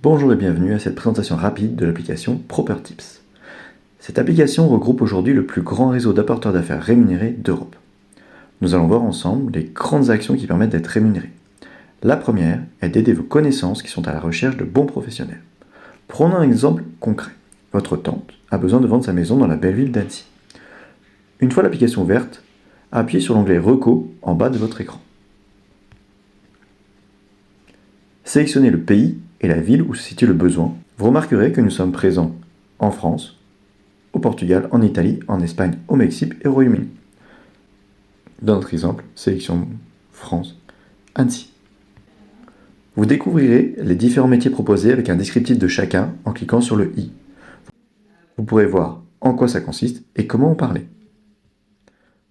Bonjour et bienvenue à cette présentation rapide de l'application ProperTips. Cette application regroupe aujourd'hui le plus grand réseau d'apporteurs d'affaires rémunérés d'Europe. Nous allons voir ensemble les grandes actions qui permettent d'être rémunérés. La première est d'aider vos connaissances qui sont à la recherche de bons professionnels. Prenons un exemple concret. Votre tante a besoin de vendre sa maison dans la belle ville d'Annecy. Une fois l'application ouverte, appuyez sur l'onglet Reco en bas de votre écran. Sélectionnez le pays et la ville où se situe le besoin. Vous remarquerez que nous sommes présents en France, au Portugal, en Italie, en Espagne, au Mexique et au Royaume-Uni. Dans notre exemple, sélection France, Annecy. Vous découvrirez les différents métiers proposés avec un descriptif de chacun en cliquant sur le i. Vous pourrez voir en quoi ça consiste et comment en parler.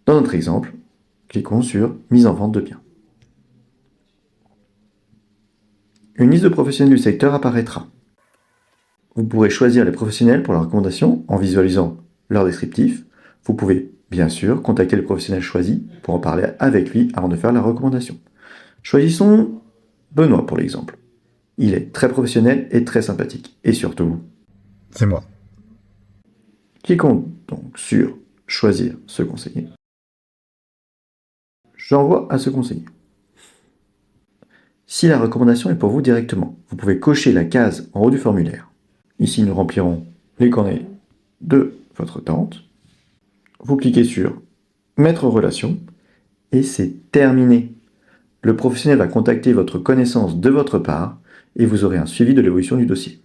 Dans notre exemple, cliquons sur mise en vente de biens. Une liste de professionnels du secteur apparaîtra. Vous pourrez choisir les professionnels pour la recommandation en visualisant leur descriptif. Vous pouvez, bien sûr, contacter le professionnel choisi pour en parler avec lui avant de faire la recommandation. Choisissons Benoît pour l'exemple. Il est très professionnel et très sympathique. Et surtout, C'est moi. cliquons donc sur Choisir ce conseiller. J'envoie à ce conseiller. Si la recommandation est pour vous directement, vous pouvez cocher la case en haut du formulaire. Ici, nous remplirons les coordonnées de votre tante. Vous cliquez sur Mettre en relation et c'est terminé. Le professionnel va contacter votre connaissance de votre part et vous aurez un suivi de l'évolution du dossier.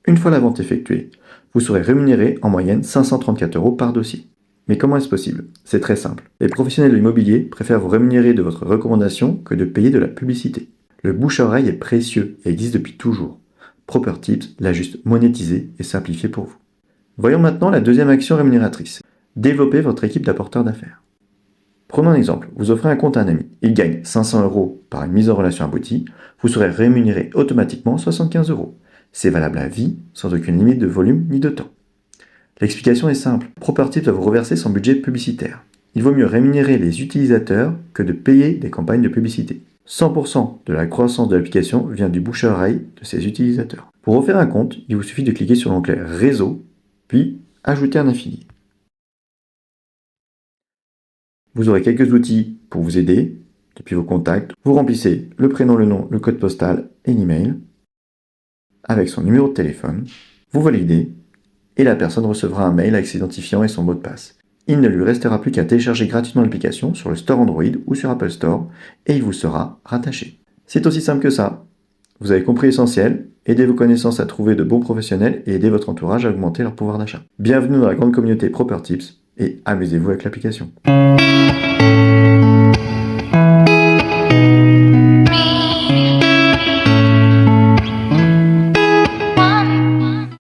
Une fois la vente effectuée, vous serez rémunéré en moyenne 534 € par dossier. Mais comment est-ce possible? C'est très simple. Les professionnels de l'immobilier préfèrent vous rémunérer de votre recommandation que de payer de la publicité. Le bouche à oreille est précieux et existe depuis toujours. ProperTips l'a juste monétisé et simplifié pour vous. Voyons maintenant la deuxième action rémunératrice. Développer votre équipe d'apporteurs d'affaires. Prenons un exemple. Vous offrez un compte à un ami. Il gagne 500 € par une mise en relation aboutie. Vous serez rémunéré automatiquement 75 €. C'est valable à vie, sans aucune limite de volume ni de temps. L'explication est simple. ProperTips va vous reverser son budget publicitaire. Il vaut mieux rémunérer les utilisateurs que de payer des campagnes de publicité. 100% de la croissance de l'application vient du bouche à oreille de ses utilisateurs. Pour refaire un compte, il vous suffit de cliquer sur l'onglet Réseau, puis Ajouter un affilié. Vous aurez quelques outils pour vous aider, depuis vos contacts. Vous remplissez le prénom, le nom, le code postal et l'email avec son numéro de téléphone. Vous validez et la personne recevra un mail avec ses identifiants et son mot de passe. Il ne lui restera plus qu'à télécharger gratuitement l'application sur le Store Android ou sur Apple Store et il vous sera rattaché. C'est aussi simple que ça. Vous avez compris l'essentiel, aidez vos connaissances à trouver de bons professionnels et aidez votre entourage à augmenter leur pouvoir d'achat. Bienvenue dans la grande communauté ProperTips et amusez-vous avec l'application.